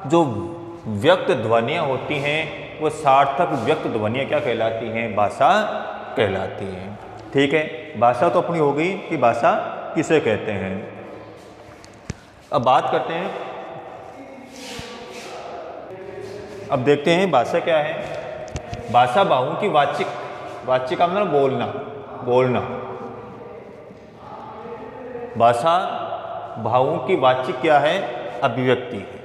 जो व्यक्त ध्वनियाँ होती हैं वो सार्थक व्यक्त ध्वनियाँ क्या कहलाती हैं? भाषा कहलाती हैं। ठीक है, भाषा तो अपनी हो गई कि भाषा किसे कहते हैं। अब बात करते हैं, अब देखते हैं भाषा क्या है। भाषा भावों की वाचिक, वाचिक का मतलब बोलना, बोलना। भाषा भावों की वाचिक क्या है? अभिव्यक्ति है।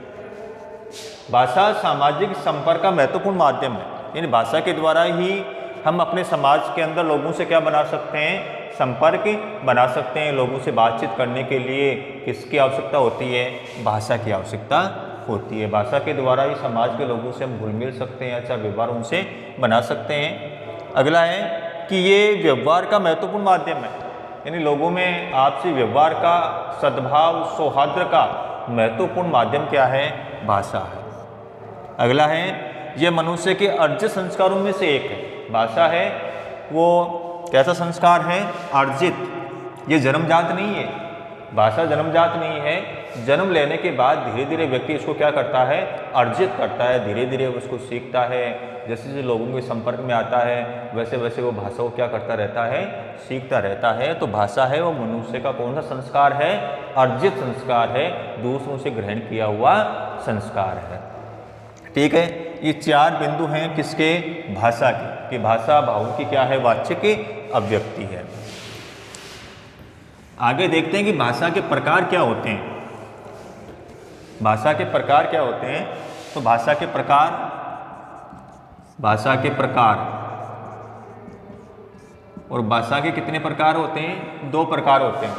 भाषा सामाजिक संपर्क का महत्वपूर्ण माध्यम है, यानी भाषा के द्वारा ही हम अपने समाज के अंदर लोगों से क्या बना सकते हैं? संपर्क बना सकते हैं। लोगों से बातचीत करने के लिए किसकी आवश्यकता होती है? भाषा की आवश्यकता होती है। भाषा के द्वारा ही समाज के लोगों से हम घुल मिल सकते हैं, अच्छा व्यवहार उनसे बना सकते हैं। अगला है कि ये व्यवहार का महत्वपूर्ण माध्यम है, यानी लोगों में आपसी व्यवहार का, सद्भाव, सौहार्द का महत्वपूर्ण माध्यम क्या है? भाषा है। अगला है, यह मनुष्य के अर्जित संस्कारों में से एक है। भाषा है वो कैसा संस्कार है? अर्जित। ये जन्मजात नहीं है, भाषा जन्मजात नहीं है। जन्म लेने के बाद धीरे धीरे व्यक्ति इसको क्या करता है? अर्जित करता है, धीरे धीरे उसको सीखता है। जैसे जैसे लोगों के संपर्क में आता है वैसे वैसे वो भाषा को क्या करता रहता है? सीखता रहता है। तो भाषा है वो मनुष्य का कौन सा संस्कार है? अर्जित संस्कार है, दूसरों से ग्रहण किया हुआ संस्कार है। ठीक है, ये चार बिंदु हैं किसके? भाषा के, कि भाषा भावों की क्या है? वाचिक अभिव्यक्ति है। आगे देखते हैं कि भाषा के प्रकार क्या होते हैं। भाषा के प्रकार क्या होते हैं? तो भाषा के प्रकार, भाषा के प्रकार और भाषा के कितने प्रकार होते हैं? 2 प्रकार होते हैं।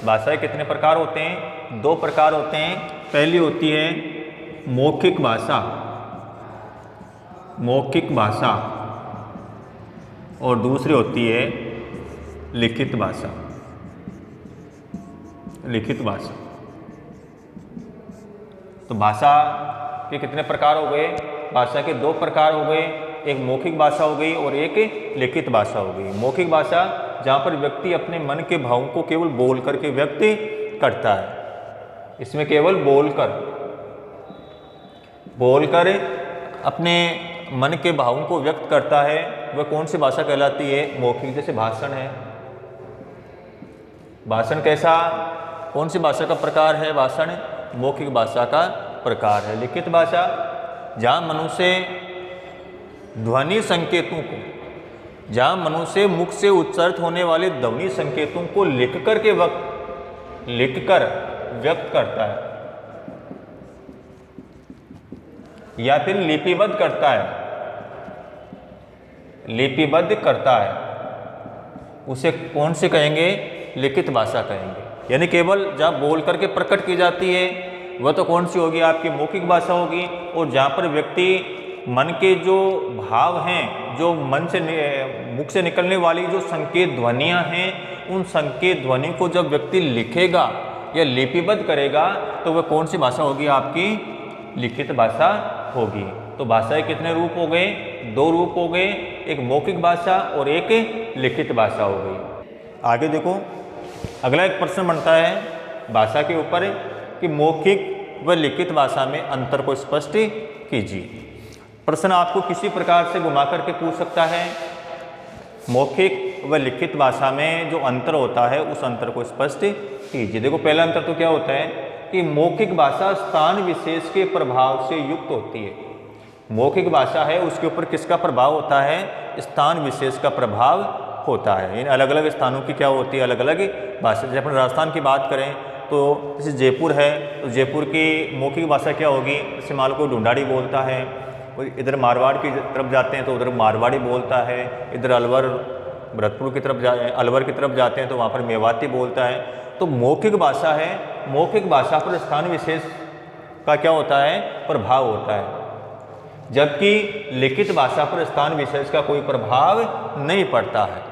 भाषा के कितने प्रकार होते हैं? 2 प्रकार होते हैं। पहली होती है मौखिक भाषा, मौखिक भाषा, और दूसरी होती है लिखित भाषा, लिखित भाषा। तो भाषा के कितने प्रकार हो गए? भाषा के 2 प्रकार हो गए, एक मौखिक भाषा हो गई और एक लिखित भाषा हो गई। मौखिक भाषा जहाँ पर व्यक्ति अपने मन के भावों को केवल बोल करके व्यक्त करता है। इसमें केवल बोलकर अपने मन के भावों को व्यक्त करता है। वह कौन सी भाषा कहलाती है? मौखिक। जैसे भाषण है, भाषण कैसा, कौन सी भाषा का प्रकार है? भाषण मौखिक भाषा का प्रकार है। लिखित भाषा जहाँ मनुष्य ध्वनि संकेतों को, जहाँ मनुष्य मुख से उच्चारित होने वाले ध्वनि संकेतों को लिखकर व्यक्त करता है या फिर लिपिबद्ध करता है, लिपिबद्ध करता है, उसे कौन से कहेंगे? लिखित भाषा कहेंगे। यानी केवल जहाँ बोल करके प्रकट की जाती है वह तो कौन सी होगी? आपकी मौखिक भाषा होगी। और जहाँ पर व्यक्ति मन के जो भाव हैं, जो मन से मुख से निकलने वाली जो संकेत ध्वनियाँ हैं, उन संकेत ध्वनि को जब व्यक्ति लिखेगा या लिपिबद्ध करेगा तो वह कौन सी भाषा होगी? आपकी लिखित भाषा होगी। तो भाषा के कितने रूप हो गए? 2 रूप हो गए, एक मौखिक भाषा और एक लिखित भाषा हो गई। आगे देखो, अगला एक प्रश्न बनता है भाषा के ऊपर कि मौखिक व लिखित भाषा में अंतर को स्पष्ट कीजिए। प्रश्न आपको किसी प्रकार से घुमा करके पूछ सकता है। मौखिक व लिखित भाषा में जो अंतर होता है उस अंतर को स्पष्ट कीजिए। देखो, पहला अंतर तो क्या होता है कि मौखिक भाषा स्थान विशेष के प्रभाव से युक्त होती है। मौखिक भाषा है उसके ऊपर किसका प्रभाव होता है? स्थान विशेष का प्रभाव होता है। इन अलग अलग स्थानों की क्या होती है? अलग अलग भाषा। जैसे अपन राजस्थान की बात करें तो जैसे जयपुर है तो जयपुर की मौखिक भाषा क्या होगी? जैसे मान लो कोई ढूंढाड़ी बोलता है, इधर मारवाड़ की तरफ जाते हैं तो उधर मारवाड़ी बोलता है, इधर अलवर भरतपुर की तरफ अलवर की तरफ जाते हैं तो वहाँ पर मेवाती बोलता है। तो मौखिक भाषा है, मौखिक भाषा पर स्थान विशेष का क्या होता है? प्रभाव होता है। जबकि लिखित भाषा पर स्थान विशेष का कोई प्रभाव नहीं पड़ता है।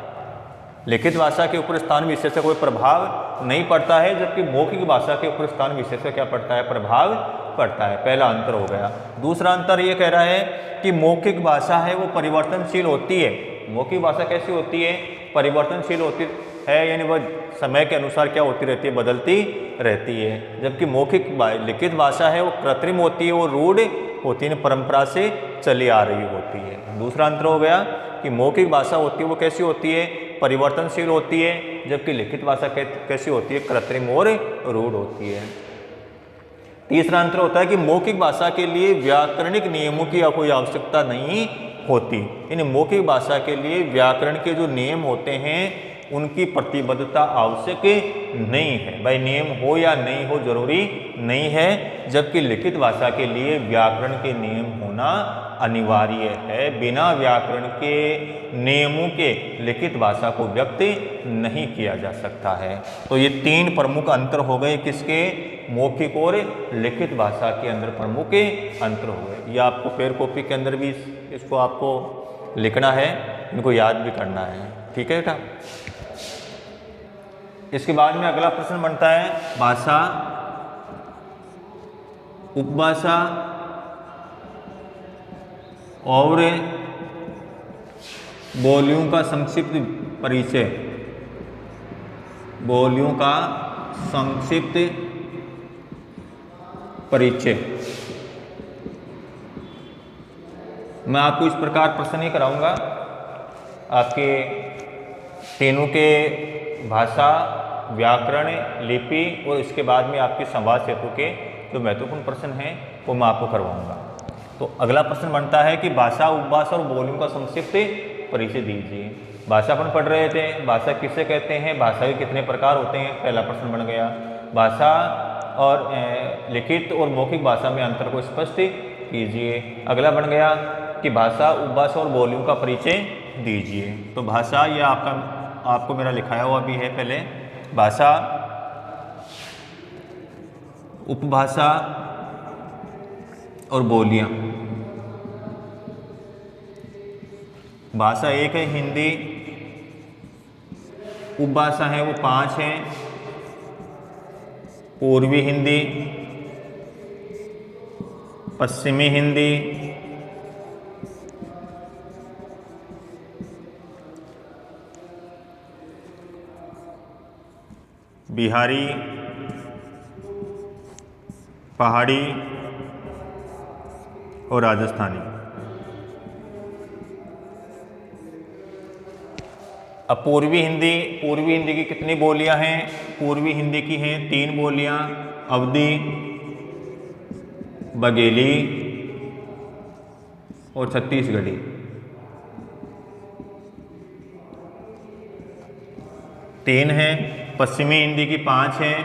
लिखित भाषा के ऊपर स्थान विशेष का कोई प्रभाव नहीं पड़ता है, जबकि मौखिक भाषा के ऊपर स्थान विशेष का क्या पड़ता है? प्रभाव पड़ता है। पहला अंतर हो गया। दूसरा अंतर ये कह रहा है कि मौखिक भाषा है वो परिवर्तनशील होती है। मौखिक भाषा कैसी होती है? परिवर्तनशील होती है, यानी वह समय के अनुसार क्या होती रहती है? बदलती रहती है, जबकि मौखिक लिखित भाषा है वो कृत्रिम होती है, वो रूढ़ होती है, परंपरा से चली आ रही होती है। दूसरा अंतर हो गया कि मौखिक भाषा होती है वो कैसी होती है, परिवर्तनशील होती है, जबकि लिखित भाषा कैसी होती है, कृत्रिम और रूढ़ होती है। तीसरा अंतर होता है कि मौखिक भाषा के लिए व्याकरणिक नियमों की कोई आवश्यकता नहीं होती। इन मौखिक भाषा के लिए व्याकरण के जो नियम होते हैं उनकी प्रतिबद्धता आवश्यक नहीं है, भाई नियम हो या नहीं हो जरूरी नहीं है, जबकि लिखित भाषा के लिए व्याकरण के नियम होना अनिवार्य है। बिना व्याकरण के नियमों के लिखित भाषा को व्यक्त नहीं किया जा सकता है। तो ये तीन प्रमुख अंतर हो गए किसके, मौखिक और लिखित भाषा के अंदर प्रमुख अंतर हो गए। ये आपको पेयर कॉपी के अंदर भी इसको आपको लिखना है, इनको याद भी करना है, ठीक है बेटा। इसके बाद में अगला प्रश्न बनता है भाषा, उपभाषा और बोलियों का संक्षिप्त परिचय। बोलियों का संक्षिप्त परिचय। मैं आपको इस प्रकार प्रश्न नहीं कराऊंगा, आपके तीनों के भाषा, व्याकरण, लिपि और इसके बाद में आपके संवाद सेतु के जो महत्वपूर्ण प्रश्न हैं वो मैं आपको करवाऊंगा। तो अगला प्रश्न बनता है कि भाषा, उपभाषा और बोलियों का संक्षिप्त परिचय दीजिए। भाषा अपन पढ़ रहे थे, भाषा किसे कहते हैं, भाषा के कितने प्रकार होते हैं, पहला प्रश्न बन गया। भाषा और लिखित और मौखिक भाषा में अंतर को स्पष्ट कीजिए। अगला बन गया कि भाषा, उपभाषा और बोलियों का परिचय दीजिए। तो भाषा ये आपको मेरा लिखाया हुआ भी है पहले, भाषा, उपभाषा और बोलियां। भाषा एक है हिंदी, उपभाषा है वो 5 हैं, पूर्वी हिंदी, पश्चिमी हिंदी, बिहारी, पहाड़ी और राजस्थानी। अब पूर्वी हिंदी की कितनी बोलियां हैं, पूर्वी हिंदी की हैं 3 बोलियां, अवधी, बघेली और छत्तीसगढ़ी। तीन हैं। पश्चिमी हिंदी की 5 हैं,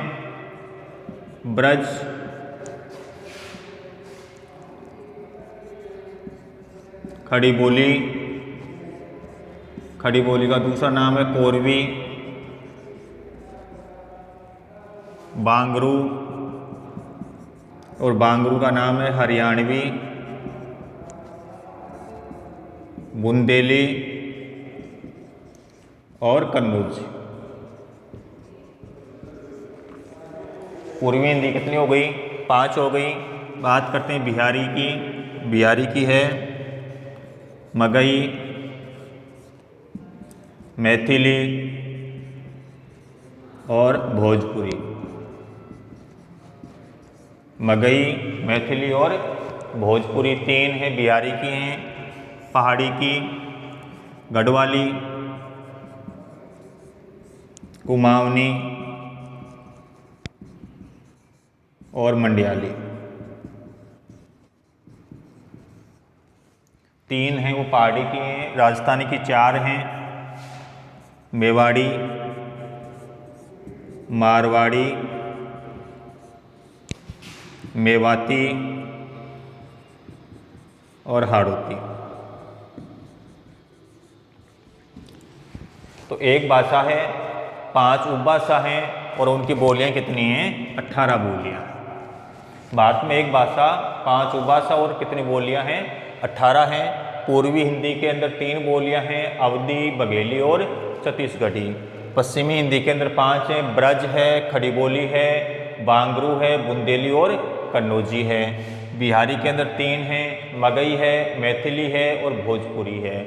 ब्रज, खड़ी बोली, खड़ी बोली का दूसरा नाम है कोरवी, बांगरू और बांगरू का नाम है हरियाणवी, बुंदेली और कन्नौज। पूर्वी हिंदी कितनी हो गई, 5 हो गई। बात करते हैं बिहारी की। बिहारी की है मगही, मैथिली और भोजपुरी। मगही, मैथिली और भोजपुरी 3 है, बिहारी की हैं। पहाड़ी की गढ़वाली, कुमाऊनी और मंडियाली। 3 हैं वो पहाड़ी की हैं। राजस्थानी की 4 हैं, मेवाड़ी, मारवाड़ी, मेवाती और हाड़ौती। तो एक भाषा है, 5 उपभाषा हैं और उनकी बोलियां कितनी हैं, 18 बोलियां। भारत में एक भाषा, 5 उपभाषा और कितनी बोलियां हैं, 18 हैं। पूर्वी हिंदी के अंदर 3 बोलियां हैं, अवधी, बघेली और छत्तीसगढ़ी। पश्चिमी हिंदी के अंदर 5 हैं, ब्रज है, खड़ी बोली है, बांगरू है, बुंदेली और कन्नौजी है। बिहारी के अंदर 3 हैं, मगही है, मैथिली है और भोजपुरी है।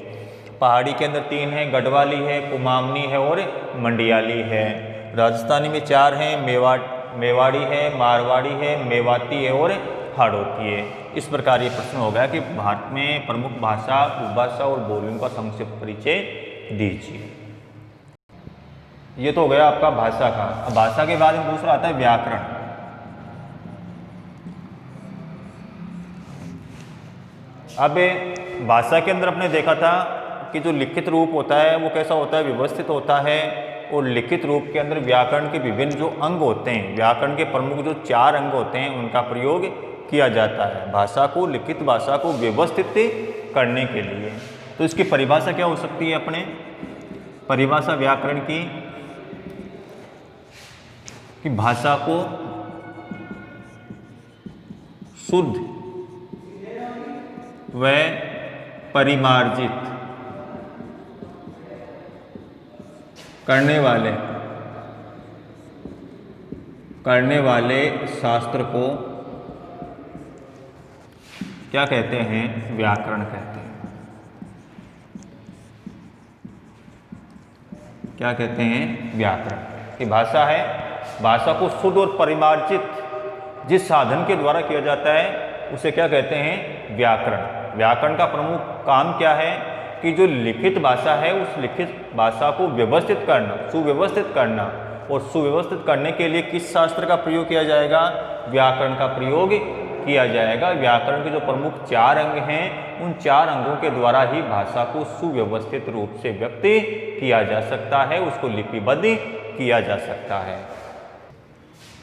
पहाड़ी के अंदर 3 हैं, गढ़वाली है, कुमाऊनी है और मंडियाली है। राजस्थानी में 4 हैं, मेवाड़ी है, मारवाड़ी है, मेवाती है और हाड़ौती है। इस प्रकार ये प्रश्न हो गया कि भारत में प्रमुख भाषा, उपभाषा और बोलियों का संक्षिप्त परिचय दीजिए। ये तो हो गया आपका भाषा का। अब भाषा के बाद में दूसरा आता है व्याकरण। अब भाषा के अंदर आपने देखा था कि जो लिखित रूप होता है वो कैसा होता है, व्यवस्थित होता है। और लिखित रूप के अंदर व्याकरण के विभिन्न जो अंग होते हैं, व्याकरण के प्रमुख जो 4 अंग होते हैं उनका प्रयोग किया जाता है भाषा को, लिखित भाषा को व्यवस्थित करने के लिए। तो इसकी परिभाषा क्या हो सकती है अपने, परिभाषा व्याकरण की, कि भाषा को शुद्ध व परिमार्जित करने वाले शास्त्र को क्या कहते हैं, व्याकरण कहते हैं। क्या कहते हैं, व्याकरण। की भाषा है, भाषा को शुद्ध और परिमार्जित जिस साधन के द्वारा किया जाता है उसे क्या कहते हैं, व्याकरण। व्याकरण का प्रमुख काम क्या है कि जो लिखित भाषा है उस लिखित भाषा को व्यवस्थित करना, सुव्यवस्थित करना, और सुव्यवस्थित करने के लिए किस शास्त्र का प्रयोग किया जाएगा, व्याकरण का प्रयोग किया जाएगा। व्याकरण के जो प्रमुख 4 अंग हैं उन 4 अंगों के द्वारा ही भाषा को सुव्यवस्थित रूप से व्यक्त किया जा सकता है, उसको लिपिबद्ध किया जा सकता है।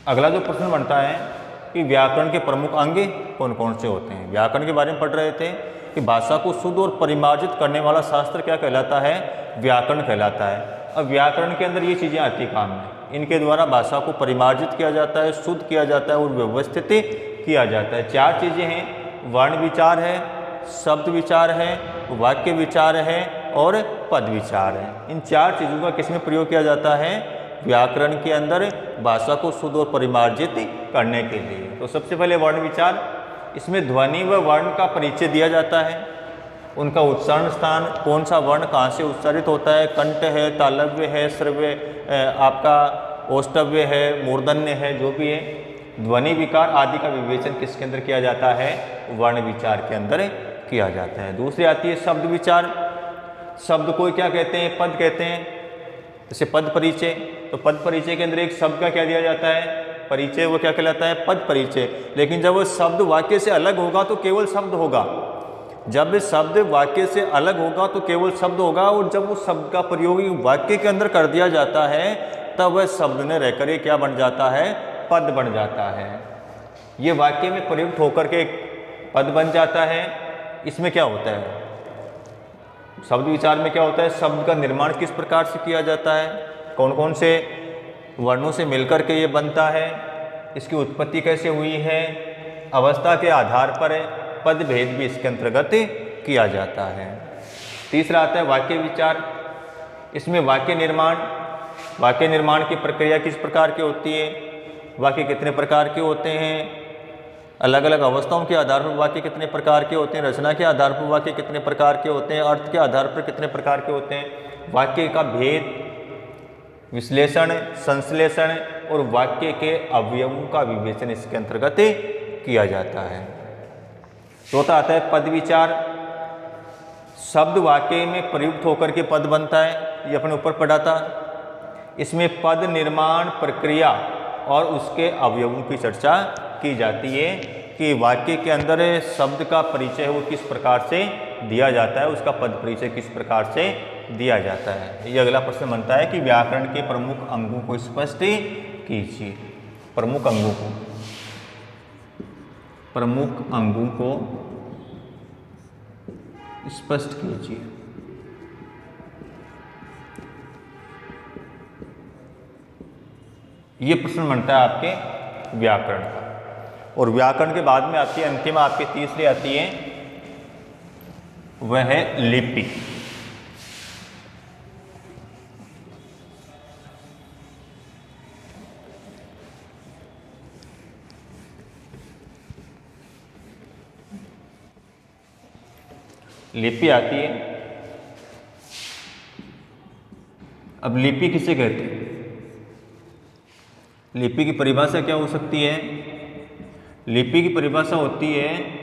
अगला जो प्रश्न बनता है कि व्याकरण के प्रमुख अंग कौन कौन से होते हैं। व्याकरण के बारे में पढ़ रहे थे कि भाषा को शुद्ध और परिमार्जित करने वाला शास्त्र क्या कहलाता है, व्याकरण कहलाता है। अब व्याकरण के अंदर ये चीज़ें आती काम में, इनके द्वारा भाषा को परिमार्जित किया जाता है, शुद्ध किया जाता है और व्यवस्थित किया जाता है। 4 चीज़ें हैं, वर्ण विचार है, शब्द विचार है, वाक्य विचार है और पद विचार है। इन 4 चीज़ों का किसमें प्रयोग किया जाता है, व्याकरण के अंदर भाषा को शुद्ध और परिमार्जित करने के लिए। तो सबसे पहले वर्ण विचार, इसमें ध्वनि व वर्ण का परिचय दिया जाता है, उनका उच्चारण स्थान, कौन सा वर्ण कहाँ से उच्चारित होता है, कंठ है, तालव्य है, श्रव्य, आपका औष्टव्य है, मूर्धन्य है, जो भी है, ध्वनि विकार आदि का विवेचन किसके अंदर किया जाता है, वर्ण विचार के अंदर किया जाता है। दूसरी आती है शब्द विचार। शब्द को क्या कहते हैं, पद कहते हैं। जैसे पद परिचय, तो पद परिचय के अंदर एक शब्द का क्या दिया जाता है, परिचय, वो क्या कहलाता है, पद परिचय। लेकिन जब वो शब्द वाक्य से अलग होगा तो केवल शब्द होगा, जब शब्द वाक्य से अलग होगा तो केवल शब्द होगा, और जब उस शब्द का प्रयोग वाक्य के अंदर कर दिया जाता है तब वह शब्द ने रहकर क्या बन जाता है, पद बन जाता है। ये वाक्य में प्रयुक्त होकर के एक पद बन जाता है। इसमें क्या होता है, शब्द विचार में क्या होता है, शब्द का निर्माण किस प्रकार से किया जाता है, कौन कौन से वर्णों से मिलकर के ये बनता है, इसकी उत्पत्ति कैसे हुई है, अवस्था के आधार पर पद भेद भी इसके अंतर्गत किया जाता है। तीसरा आता है वाक्य विचार। इसमें वाक्य निर्माण की प्रक्रिया किस प्रकार की होती है, वाक्य कितने प्रकार के होते हैं, अलग अलग अवस्थाओं के आधार पर वाक्य कितने प्रकार के होते हैं, रचना के आधार पर वाक्य कितने प्रकार के होते हैं, अर्थ के आधार पर कितने प्रकार के होते हैं, वाक्य का भेद, विश्लेषण, संश्लेषण और वाक्य के अवयवों का विवेचन इसके अंतर्गत किया जाता है। चौथा आता है पद विचार। शब्द वाक्य में प्रयुक्त होकर के पद बनता है, ये अपने ऊपर पढ़ा था। इसमें पद निर्माण प्रक्रिया और उसके अवयवों की चर्चा की जाती है कि वाक्य के अंदर शब्द का परिचय वो किस प्रकार से दिया जाता है, उसका पद परिचय किस प्रकार से दिया जाता है। ये अगला प्रश्न बनता है कि व्याकरण के प्रमुख अंगों को स्पष्ट कीजिए। प्रमुख अंगों को स्पष्ट कीजिए। ये प्रश्न बनता है आपके व्याकरण का। और व्याकरण के बाद में आती है अंतिम आपकी तीसरी आती है, वह है लिपि। लिपि आती है। अब लिपि किसे कहते हैं, लिपि की परिभाषा क्या हो सकती है? लिपि की परिभाषा होती है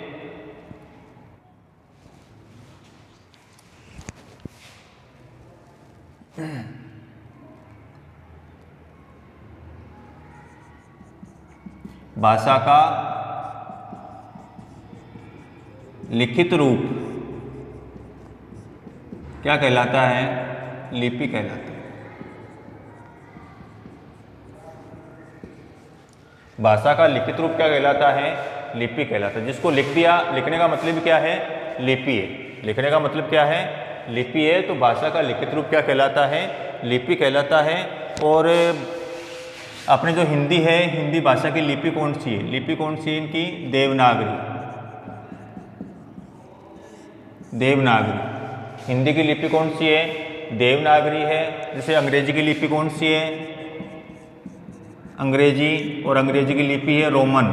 भाषा का लिखित रूप क्या कहलाता है? लिपि कहलाता है। भाषा का लिखित रूप क्या कहलाता है? लिपि कहलाता है। जिसको लिख दिया, लिखने का मतलब क्या है? लिपि है। लिखने का मतलब क्या है? लिपि है। तो भाषा का लिखित रूप क्या कहलाता है? लिपि कहलाता है। और अपने जो हिंदी है, हिंदी भाषा की लिपि कौन सी है? लिपि कौन सी है इनकी? देवनागरी। देवनागरी हिंदी की लिपि कौन सी है? देवनागरी है। जैसे अंग्रेजी की लिपि कौन सी है? अंग्रेजी, और अंग्रेजी की लिपि है रोमन।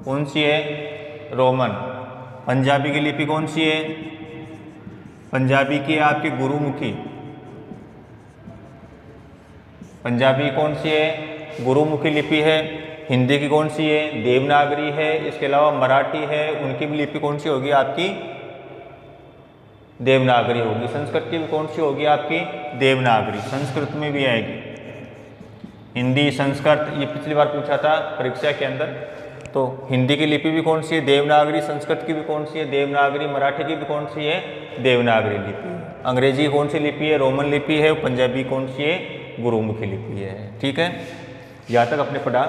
कौन सी है? रोमन। पंजाबी की लिपि कौन सी है? पंजाबी की आपकी गुरुमुखी। पंजाबी कौन सी है? गुरुमुखी लिपि है। हिंदी की कौन सी है? देवनागरी है। इसके अलावा मराठी है, उनकी भी लिपि कौन सी होगी? आपकी देवनागरी होगी। संस्कृत की भी कौन सी होगी? आपकी देवनागरी। संस्कृत में भी आएगी। हिंदी, संस्कृत, ये पिछली बार पूछा था परीक्षा के अंदर। तो हिंदी की लिपि भी कौन सी है? देवनागरी। संस्कृत की भी कौन सी है? देवनागरी। मराठी की भी कौन सी है? देवनागरी लिपि। अंग्रेजी कौन सी लिपि है? रोमन लिपि है। पंजाबी कौन सी है? गुरुमुखी लिपि है। ठीक है, यहाँ तक आपने पढ़ा।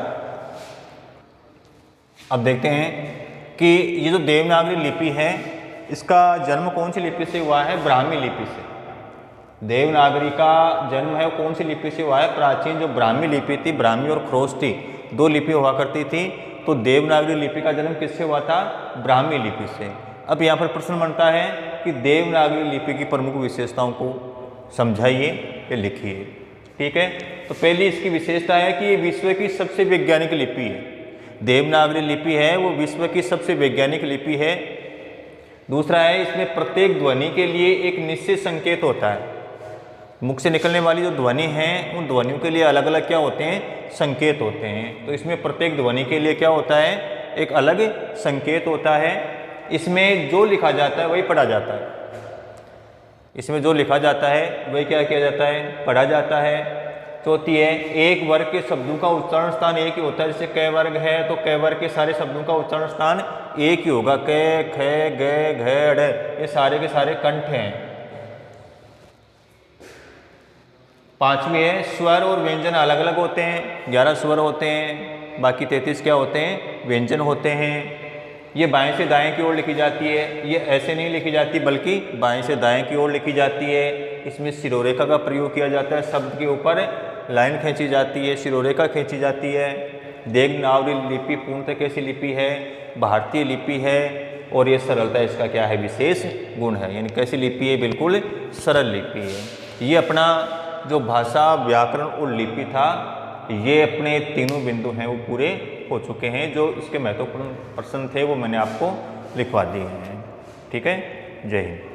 अब देखते हैं कि ये जो देवनागरी लिपि है, इसका जन्म कौन सी लिपि से हुआ है? ब्राह्मी लिपि से। देवनागरी का जन्म है कौन सी लिपि से हुआ है? प्राचीन जो ब्राह्मी लिपि थी, ब्राह्मी और खरोष्ट थी, दो लिपि हुआ करती थी। तो देवनागरी लिपि का जन्म किससे हुआ था? ब्राह्मी लिपि से। अब यहाँ पर प्रश्न बनता है कि देवनागरी लिपि की प्रमुख विशेषताओं को समझाइए या लिखिए। ठीक है, तो पहली इसकी विशेषता है कि ये विश्व की सबसे वैज्ञानिक लिपि है। देवनागरी लिपि है वो विश्व की सबसे वैज्ञानिक लिपि है। दूसरा है, इसमें प्रत्येक ध्वनि के लिए एक निश्चित संकेत होता है। मुख से निकलने वाली जो ध्वनि है, उन ध्वनियों के लिए अलग अलग क्या होते हैं? संकेत होते हैं। तो इसमें प्रत्येक ध्वनि के लिए क्या होता है? एक अलग संकेत होता है। इसमें जो लिखा जाता है वही पढ़ा जाता है। इसमें जो लिखा जाता है वही क्या किया जाता है? पढ़ा जाता है। चौथी है, एक वर्ग के शब्दों का उच्चारण स्थान एक ही होता है। जैसे क वर्ग है तो क वर्ग के सारे शब्दों का उच्चारण स्थान एक ही होगा। क, ख, ग, घ, ढ, ये सारे के सारे कंठ हैं। पांचवी है, स्वर और व्यंजन अलग अलग होते हैं। 11 स्वर होते हैं, बाकी 33 क्या होते हैं? व्यंजन होते हैं। ये बाएं से दाएं की ओर लिखी जाती है। ये ऐसे नहीं लिखी जाती, बल्कि बाएं से दाएं की ओर लिखी जाती है। इसमें शिरोरेखा का प्रयोग किया जाता है। शब्द के ऊपर लाइन खींची जाती है, शिरोरेखा खींची जाती है। देवनागरी लिपि पूर्णतः कैसी लिपि है? भारतीय लिपि है। और ये सरलता इसका क्या है? विशेष गुण है। यानी कैसी लिपि है? बिल्कुल सरल लिपि है। ये अपना जो भाषा, व्याकरण और लिपि था, ये अपने तीनों बिंदु हैं वो पूरे हो चुके हैं। जो इसके महत्वपूर्ण प्रश्न थे वो मैंने आपको लिखवा दिए हैं। ठीक है, जय हिंद।